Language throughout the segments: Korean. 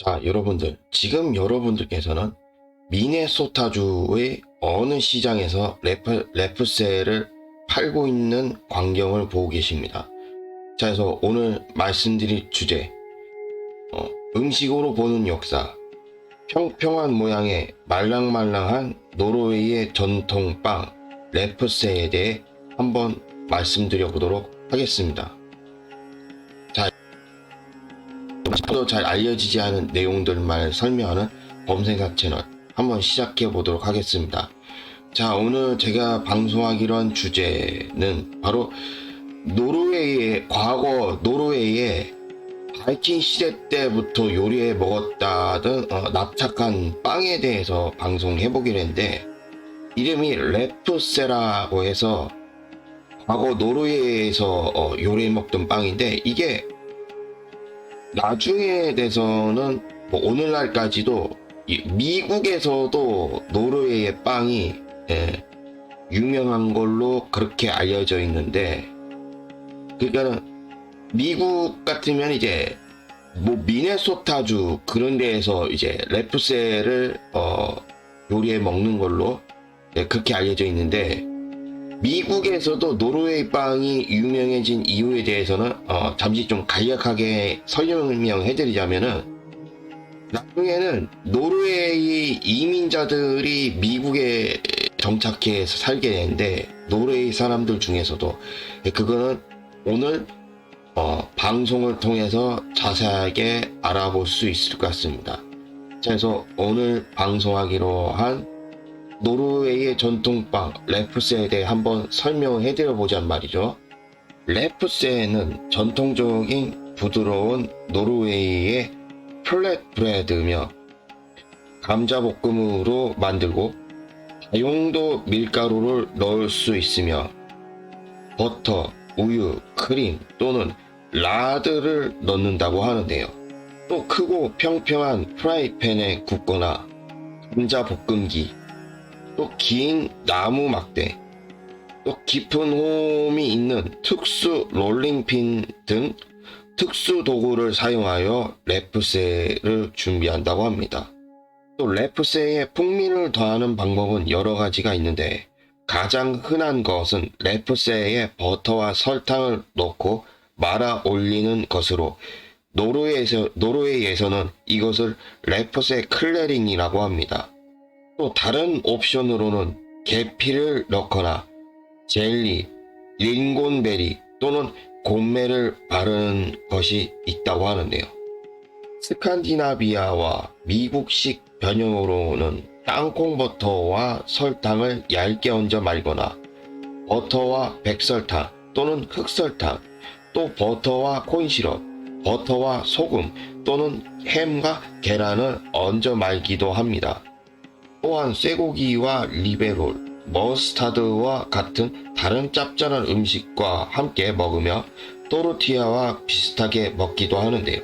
자, 여러분들, 지금 여러분들께서는 미네소타주의 어느 시장에서 랩셀을 팔고 있는 광경을 보고 계십니다. 자, 그래서 오늘 말씀드릴 주제, 음식으로 보는 역사, 평평한 모양의 말랑말랑한 노르웨이의 전통빵 랩셀에 대해 한번 말씀드려 보도록 하겠습니다. 또 잘 알려지지 않은 내용들만 설명하는 범생각 채널 한번 시작해 보도록 하겠습니다. 자, 오늘 제가 방송하기로 한 주제는 바로 과거 노르웨이의 바이킹 시대 때부터 요리해 먹었다던 납작한 빵에 대해서 방송해 보기로 했는데, 이름이 랩셀이라고 해서 과거 노르웨이에서 요리해 먹던 빵인데, 이게 나중에 돼서는 오늘날까지도 미국에서도 노르웨이의 빵이 유명한 걸로 그렇게 알려져 있는데, 그러니까는 미국 같으면 이제 미네소타주 그런 데에서 이제 랩셀을 요리해 먹는 걸로 그렇게 알려져 있는데, 미국에서도 노르웨이 빵이 유명해진 이유에 대해서는 잠시 좀 간략하게 설명해드리자면은, 나중에는 노르웨이 이민자들이 미국에 정착해서 살게 되는데, 노르웨이 사람들 중에서도 그거는 오늘 방송을 통해서 자세하게 알아볼 수 있을 것 같습니다. 그래서 오늘 방송하기로 한 노르웨이의 전통빵 랩셀에 대해 한번 설명해 드려보자는 말이죠. 랩셀은 전통적인 부드러운 노르웨이의 플랫브레드며 감자볶음으로 만들고 다용도 밀가루를 넣을 수 있으며 버터, 우유, 크림 또는 라드를 넣는다고 하는데요. 또 크고 평평한 프라이팬에 굽거나 감자볶음기, 또 긴 나무 막대, 또 깊은 홈이 있는 특수 롤링핀 등 특수 도구를 사용하여 랩셀을 준비한다고 합니다. 또 랩셀에 풍미를 더하는 방법은 여러 가지가 있는데, 가장 흔한 것은 랩셀에 버터와 설탕을 넣고 말아 올리는 것으로, 노르웨이에서는 이것을 랩셀 클레링이라고 합니다. 또 다른 옵션으로는 계피를 넣거나 젤리, 린곤베리 또는 곰매를 바르는 것이 있다고 하는데요. 스칸디나비아와 미국식 변형으로는 땅콩버터와 설탕을 얇게 얹어 말거나 버터와 백설탕 또는 흑설탕, 또 버터와 콘시럽, 버터와 소금 또는 햄과 계란을 얹어 말기도 합니다. 또한 쇠고기와 리베롤, 머스타드와 같은 다른 짭짤한 음식과 함께 먹으며 또르티아와 비슷하게 먹기도 하는데요.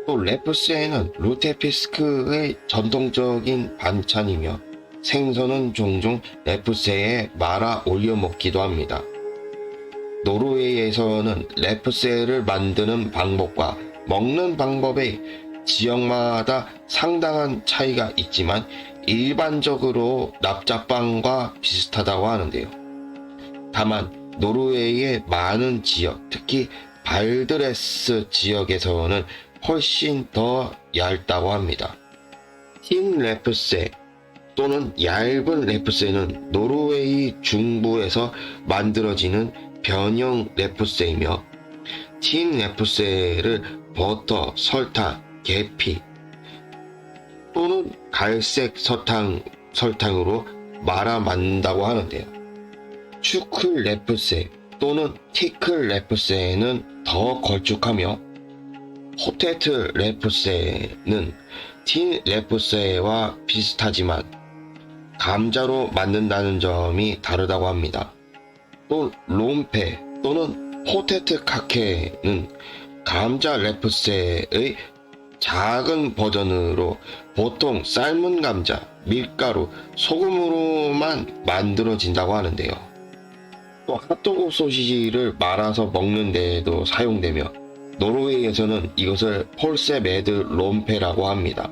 또 랩셀은 루테피스크의 전통적인 반찬이며 생선은 종종 랩셀에 말아 올려 먹기도 합니다. 노르웨이에서는 랩셀을 만드는 방법과 먹는 방법의 지역마다 상당한 차이가 있지만 일반적으로 납작빵과 비슷하다고 하는데요. 다만 노르웨이의 많은 지역, 특히 발드레스 지역에서는 훨씬 더 얇다고 합니다. 틴 랩셀 또는 얇은 랩셀은 노르웨이 중부에서 만들어지는 변형 랩셀이며, 틴 랩셀을 버터, 설탕, 계피 또는 갈색 설탕으로 말아 만든다고 하는데요. 슈클 랩셀 또는 티클 랩셀은 더 걸쭉하며, 포테트 랩셀은 틴 랩셀과 비슷하지만 감자로 만든다는 점이 다르다고 합니다. 또 롬페 또는 포테트 카케는 감자 랩셀의 작은 버전으로 보통 삶은 감자, 밀가루, 소금으로만 만들어진다고 하는데요. 또 핫도그 소시지를 말아서 먹는 데에도 사용되며, 노르웨이에서는 이것을 폴세메드 롬페라고 합니다.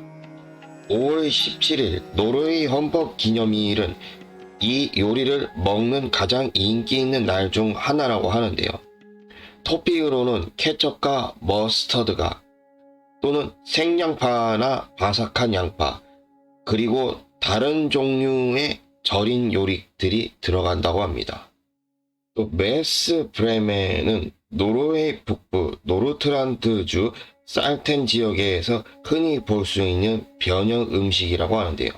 5월 17일 노르웨이 헌법 기념일은 이 요리를 먹는 가장 인기 있는 날 중 하나라고 하는데요. 토핑으로는 케첩과 머스터드가 또는 생양파나 바삭한 양파 그리고 다른 종류의 절인 요리들이 들어간다고 합니다. 또 메스 브레멘은 노르웨이 북부 노르트란드주 살텐 지역에서 흔히 볼 수 있는 변형 음식이라고 하는데요.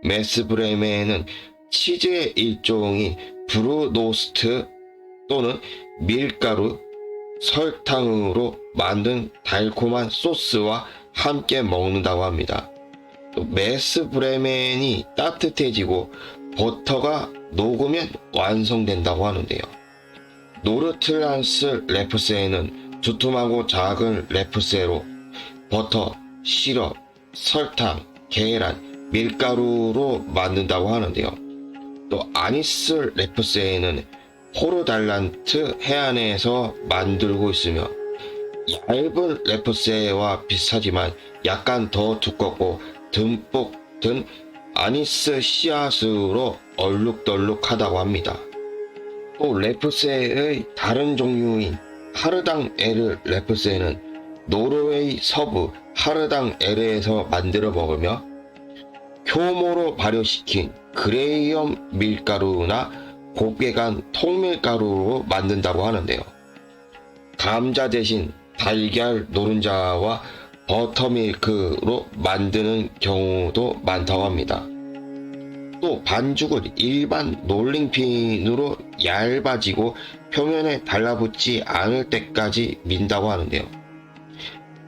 메스 브레멘은 치즈의 일종인 브루노스트 또는 밀가루, 설탕으로 만든 달콤한 소스와 함께 먹는다고 합니다. 또 메스 브레멘이 따뜻해지고 버터가 녹으면 완성된다고 하는데요. 노르트란스 랩세는 두툼하고 작은 랩세로 버터, 시럽, 설탕, 계란, 밀가루로 만든다고 하는데요. 또 아니스 랩세는 호르달란트 해안에서 만들고 있으며 얇은 랩세와 비슷하지만 약간 더 두껍고 듬뿍 든 아니스 씨앗으로 얼룩덜룩하다고 합니다. 또 랩세의 다른 종류인 하르당 에르 랩세는 노르웨이 서부 하르당 에르에서 만들어 먹으며 효모로 발효시킨 그레이엄 밀가루나 곱게 간 통밀가루로 만든다고 하는데요. 감자 대신 달걀 노른자와 버터밀크로 만드는 경우도 많다고 합니다. 또 반죽을 일반 롤링핀으로 얇아지고 표면에 달라붙지 않을 때까지 민다고 하는데요.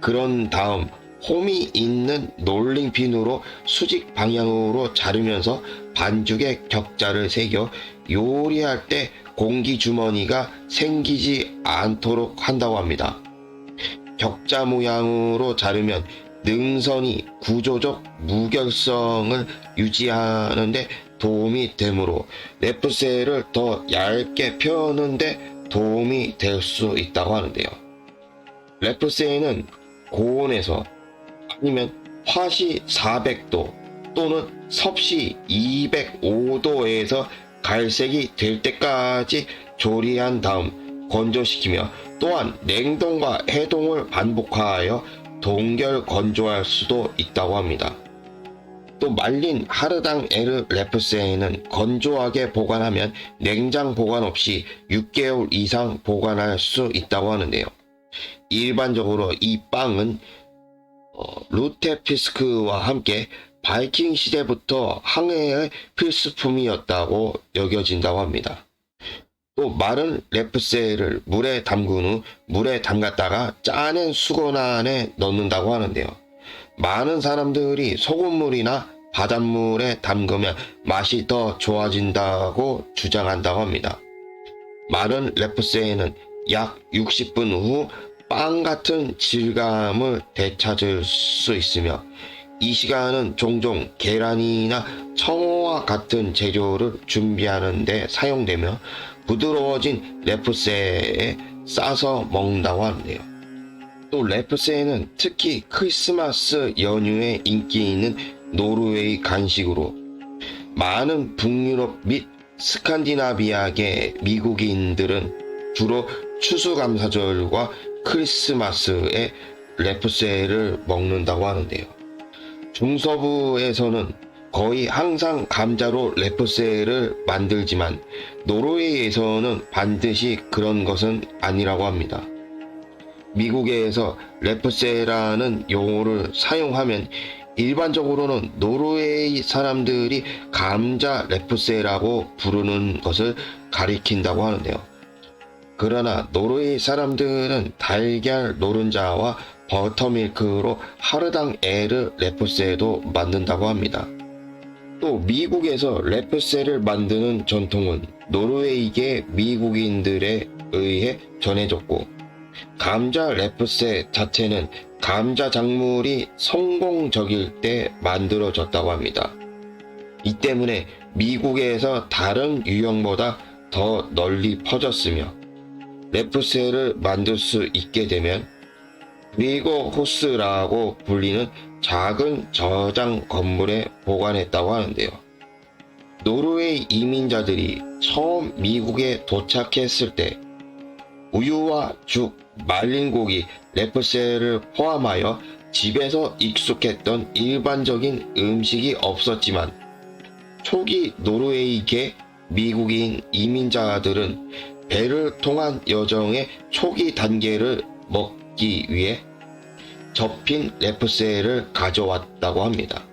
그런 다음 홈이 있는 롤링핀으로 수직 방향으로 자르면서 반죽에 격자를 새겨 요리할 때 공기 주머니가 생기지 않도록 한다고 합니다. 격자 모양으로 자르면 능선이 구조적 무결성을 유지하는데 도움이 되므로 랩세를 더 얇게 펴는데 도움이 될 수 있다고 하는데요. 랩세는 고온에서 아니면 화씨 400도 또는 섭씨 205도에서 갈색이 될 때까지 조리한 다음 건조시키며 또한 냉동과 해동을 반복하여 동결 건조할 수도 있다고 합니다. 또 말린 하르당 에르 랩세는 건조하게 보관하면 냉장 보관 없이 6개월 이상 보관할 수 있다고 하는데요. 일반적으로 이 빵은 루테피스크와 함께 바이킹 시대부터 항해의 필수품이었다고 여겨진다고 합니다. 또 마른 랩세를 물에 담근 후 물에 담갔다가 짜낸 수건 안에 넣는다고 하는데요. 많은 사람들이 소금물이나 바닷물에 담그면 맛이 더 좋아진다고 주장한다고 합니다. 마른 랩세는 약 60분 후 빵 같은 질감을 되찾을 수 있으며 이 시간은 종종 계란이나 청어와 같은 재료를 준비하는 데 사용되며 부드러워진 랩세에 싸서 먹는다고 하는데요. 또 랩세는 특히 크리스마스 연휴에 인기 있는 노르웨이 간식으로 많은 북유럽 및 스칸디나비아계 미국인들은 주로 추수감사절과 크리스마스에 랩세를 먹는다고 하는데요. 중서부에서는 거의 항상 감자로 랩세를 만들지만 노르웨이에서는 반드시 그런 것은 아니라고 합니다. 미국에서 랩세라는 용어를 사용하면 일반적으로는 노르웨이 사람들이 감자 랩세라고 부르는 것을 가리킨다고 하는데요. 그러나 노르웨이 사람들은 달걀 노른자와 버터밀크로 하르당 에르 랩세도 만든다고 합니다. 또 미국에서 랩세를 만드는 전통은 노르웨이계 미국인들에 의해 전해졌고 감자 랩세 자체는 감자 작물이 성공적일 때 만들어졌다고 합니다. 이 때문에 미국에서 다른 유형보다 더 널리 퍼졌으며 랩셀을 만들 수 있게 되면 브리거 호스라고 불리는 작은 저장 건물에 보관했다고 하는데요. 노르웨이 이민자들이 처음 미국에 도착했을 때 우유와 죽, 말린 고기, 랩셀을 포함하여 집에서 익숙했던 일반적인 음식이 없었지만 초기 노르웨이계 미국인 이민자들은 배를 통한 여정의 초기 단계를 먹기 위해 접힌 랩셀을 가져왔다고 합니다.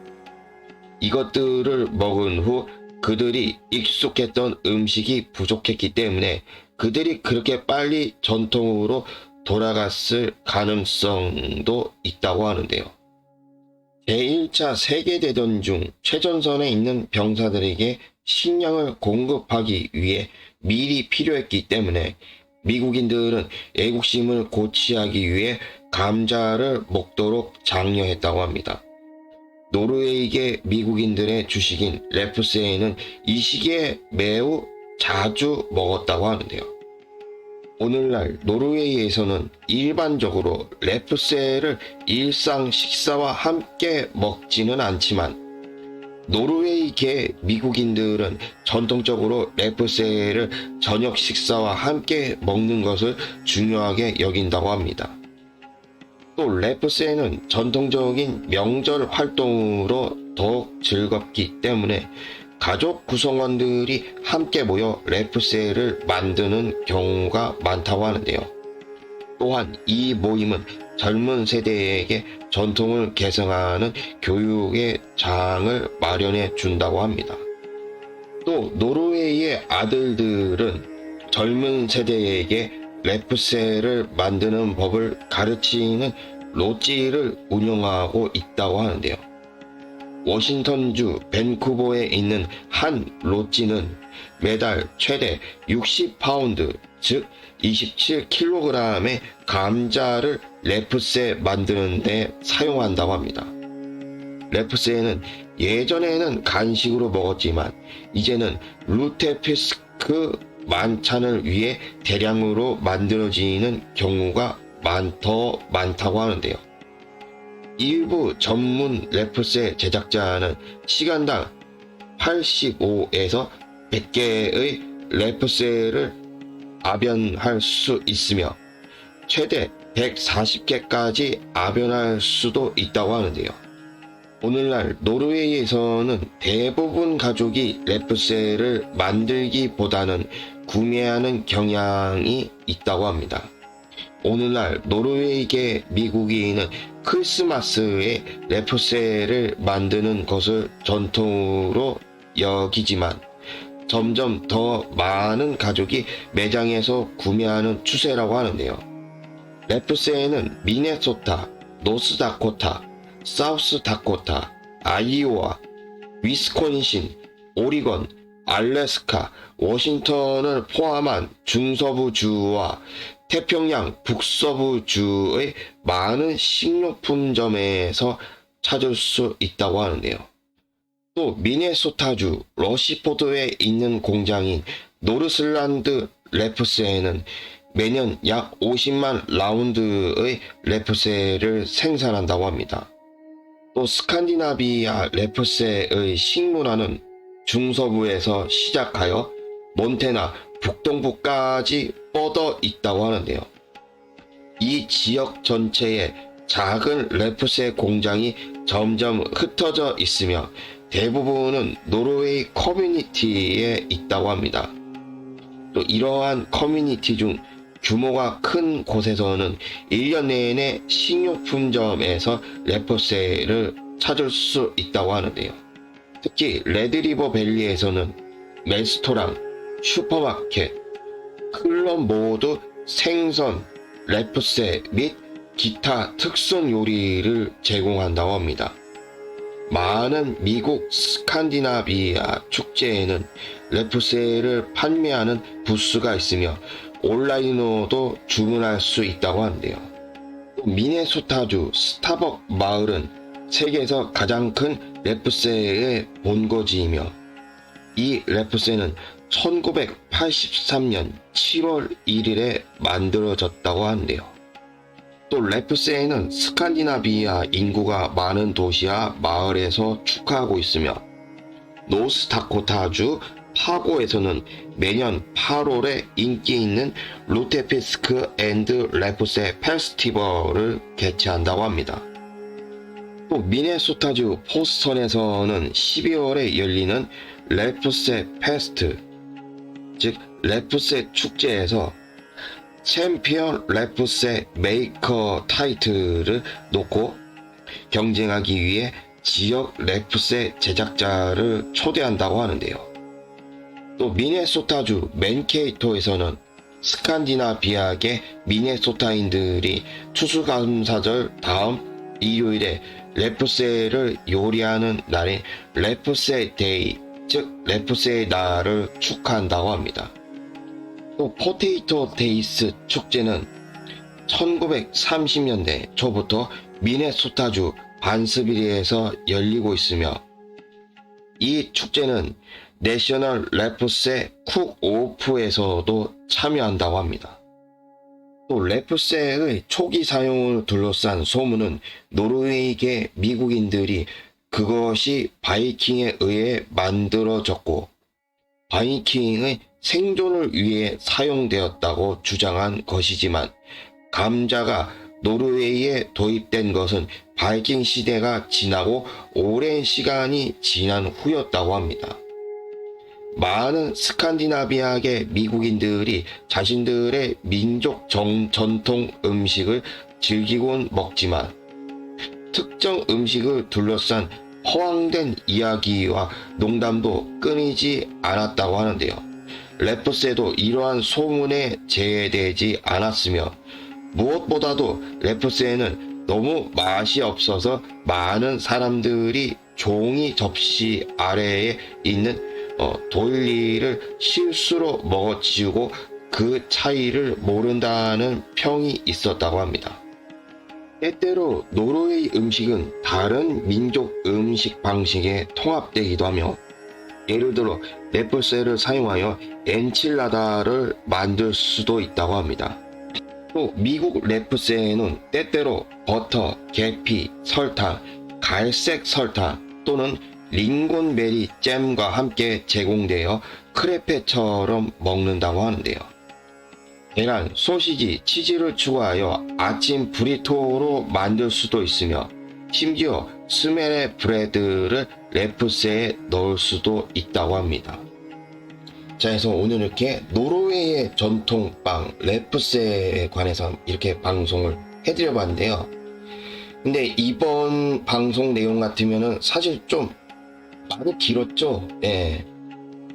이것들을 먹은 후 그들이 익숙했던 음식이 부족했기 때문에 그들이 그렇게 빨리 전통으로 돌아갔을 가능성도 있다고 하는데요. 제1차 세계대전 중 최전선에 있는 병사들에게 식량을 공급하기 위해 미리 필요했기 때문에 미국인들은 애국심을 고취하기 위해 감자를 먹도록 장려했다고 합니다. 노르웨이계 미국인들의 주식인 랩셀은 이 시기에 매우 자주 먹었다고 하는데요. 오늘날 노르웨이에서는 일반적으로 랩셀을 일상 식사와 함께 먹지는 않지만 노르웨이계 미국인들은 전통적으로 랩셀을 저녁 식사와 함께 먹는 것을 중요하게 여긴다고 합니다. 또 랩셀은 전통적인 명절 활동으로 더욱 즐겁기 때문에 가족 구성원들이 함께 모여 랩셀을 만드는 경우가 많다고 하는데요. 또한 이 모임은 젊은 세대에게 전통을 계승하는 교육의 장을 마련해 준다고 합니다. 또 노르웨이의 아들들은 젊은 세대에게 랩셀을 만드는 법을 가르치는 롯지를 운영하고 있다고 하는데요. 워싱턴주 밴쿠버에 있는 한 롯지는 매달 최대 60파운드, 즉 27kg의 감자를 랩셀 만드는 데 사용한다고 합니다. 랩셀은 예전에는 간식으로 먹었지만 이제는 루테피스크 만찬을 위해 대량으로 만들어지는 경우가 더 많다고 하는데요. 일부 전문 랩셀 제작자는 시간당 85에서 100개의 랩셀을 압연할 수 있으며 최대 140개까지 압연할 수도 있다고 하는데요. 오늘날 노르웨이에서는 대부분 가족이 랩셀을 만들기보다는 구매하는 경향이 있다고 합니다. 오늘날 노르웨이계 미국인은 크리스마스에 랩셀을 만드는 것을 전통으로 여기지만 점점 더 많은 가족이 매장에서 구매하는 추세라고 하는데요. 랩셀은 미네소타, 노스다코타, 사우스다코타, 아이오와, 위스콘신, 오리건, 알래스카, 워싱턴을 포함한 중서부주와 태평양 북서부주의 많은 식료품점에서 찾을 수 있다고 하는데요. 또 미네소타주 러시포드에 있는 공장인 노르슬란드 랩셀은 매년 약 50만 라운드의 랩셀을 생산한다고 합니다. 또 스칸디나비아 랩셀의 식문화는 중서부에서 시작하여 몬테나 북동부까지 뻗어 있다고 하는데요. 이 지역 전체에 작은 랩셀 공장이 점점 흩어져 있으며 대부분은 노르웨이 커뮤니티에 있다고 합니다. 또 이러한 커뮤니티 중 규모가 큰 곳에서는 1년 내내 식료품점에서 랩셀을 찾을 수 있다고 하는데요. 특히 레드리버 밸리에서는 레스토랑, 슈퍼마켓, 클럽 모두 생선, 랩셀 및 기타 특선 요리를 제공한다고 합니다. 많은 미국 스칸디나비아 축제에는 랩셀을 판매하는 부스가 있으며 온라인으로도 주문할 수 있다고 하는데요. 미네소타주 스타벅 마을은 세계에서 가장 큰 랩셀의 본거지이며 이 랩셀은 1983년 7월 1일에 만들어졌다고 하는데요. 또 랩세는 스칸디나비아 인구가 많은 도시와 마을에서 축하하고 있으며 노스다코타주 파고에서는 매년 8월에 인기 있는 루테피스크 앤드 랩세 페스티벌을 개최한다고 합니다. 또 미네소타주 포스턴에서는 12월에 열리는 랩세 페스트, 즉 랩세 축제에서 챔피언 랩세 메이커 타이틀을 놓고 경쟁하기 위해 지역 랩세 제작자를 초대한다고 하는데요. 또 미네소타주 맨케이토에서는 스칸디나비아계 미네소타인들이 추수감사절 다음 일요일에 랩세를 요리하는 날인 랩세 데이, 즉 랩세의 날을 축하한다고 합니다. 또 포테이토 데이스 축제는 1930년대 초부터 미네소타주 반스비리에서 열리고 있으며 이 축제는 내셔널 랩세 쿡오프에서도 참여한다고 합니다. 또 랩세의 초기 사용을 둘러싼 소문은 노르웨이계 미국인들이 그것이 바이킹에 의해 만들어졌고 바이킹의 생존을 위해 사용되었다고 주장한 것이지만 감자가 노르웨이에 도입된 것은 바이킹 시대가 지나고 오랜 시간이 지난 후였다고 합니다. 많은 스칸디나비아계 미국인들이 자신들의 민족 전통 음식을 즐기곤 먹지만 특정 음식을 둘러싼 허황된 이야기와 농담도 끊이지 않았다고 하는데요. 랩세도 이러한 소문에 제외되지 않았으며 무엇보다도 랩세는 너무 맛이 없어서 많은 사람들이 종이 접시 아래에 있는 도일리를 실수로 먹어치우고 그 차이를 모른다는 평이 있었다고 합니다. 때때로 노르웨이 음식은 다른 민족 음식 방식에 통합되기도 하며 예를 들어 랩세를 사용하여 엔칠라다를 만들 수도 있다고 합니다. 또 미국 랩세에는 때때로 버터, 계피, 설탕, 갈색 설탕 또는 링곤베리 잼과 함께 제공되어 크레페처럼 먹는다고 하는데요. 계란, 소시지, 치즈를 추가하여 아침 브리토로 만들 수도 있으며 심지어 스메레 브레드를 랩세에 넣을 수도 있다고 합니다. 자, 그래서 오늘 이렇게 노르웨이의 전통빵 랩세에 관해서 이렇게 방송을 해드려 봤는데요. 근데 이번 방송 내용 같으면은 사실 좀 많이 길었죠. 예.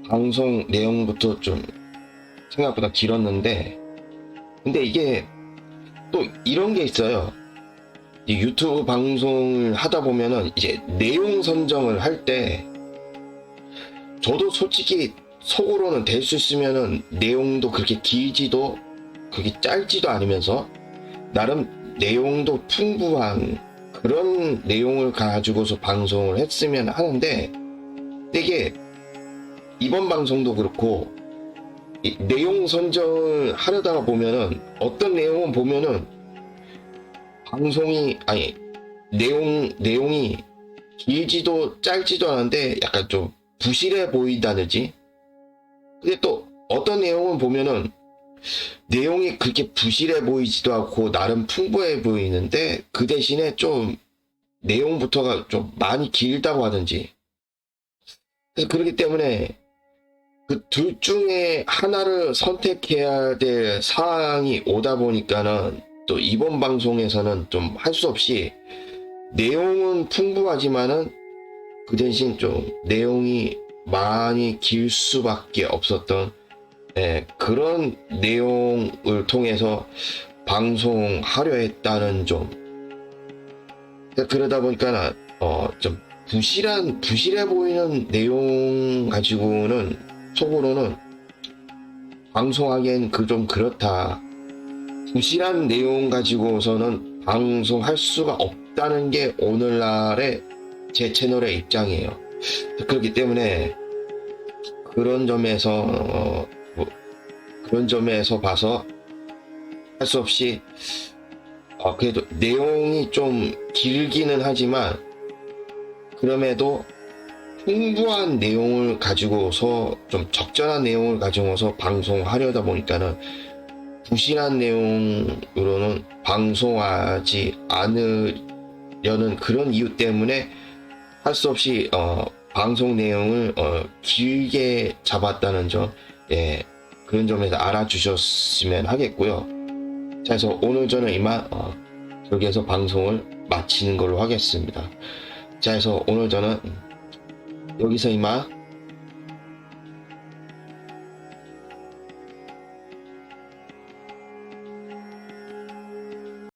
방송 내용부터 좀 생각보다 길었는데, 근데 이게 또 이런 게 있어요. 이 유튜브 방송을 하다 보면은 이제 내용 선정을 할 때 저도 솔직히 속으로는 될 수 있으면은 내용도 그렇게 길지도 그렇게 짧지도 않으면서 나름 내용도 풍부한 그런 내용을 가지고서 방송을 했으면 하는데, 이게 이번 방송도 그렇고 이 내용 선정을 하려다가 보면은 어떤 내용은 보면은 방송이 아니 내용이 길지도 짧지도 않은데 약간 좀 부실해 보인다든지, 근데 또 어떤 내용은 보면은 내용이 그렇게 부실해 보이지도 않고 나름 풍부해 보이는데 그 대신에 좀 내용부터가 좀 많이 길다고 하든지, 그래서 그렇기 때문에 그 둘 중에 하나를 선택해야 될 상황이 오다 보니까는 또 이번 방송에서는 좀 할 수 없이 내용은 풍부하지만은 그 대신 좀 내용이 많이 길 수밖에 없었던 그런 내용을 통해서 방송하려 했다는 점. 그러다 보니까 좀 부실해 보이는 내용 가지고는 속으로는 방송하기엔 좀 그렇다. 부실한 내용 가지고서는 방송할 수가 없다는 게 오늘날의 제 채널의 입장이에요. 그렇기 때문에 그런 점에서 그런 점에서 봐서 할 수 없이 그래도 내용이 좀 길기는 하지만 그럼에도 풍부한 내용을 가지고서 좀 적절한 내용을 가지고서 방송하려다 보니까는 부실한 내용으로는 방송하지 않으려는 그런 이유 때문에 할 수 없이 방송 내용을 길게 잡았다는 점, 예, 그런 점에서 알아주셨으면 하겠고요. 자, 그래서 오늘 저는 이만 여기에서 방송을 마치는 걸로 하겠습니다. 자, 그래서 오늘 저는 여기서 이만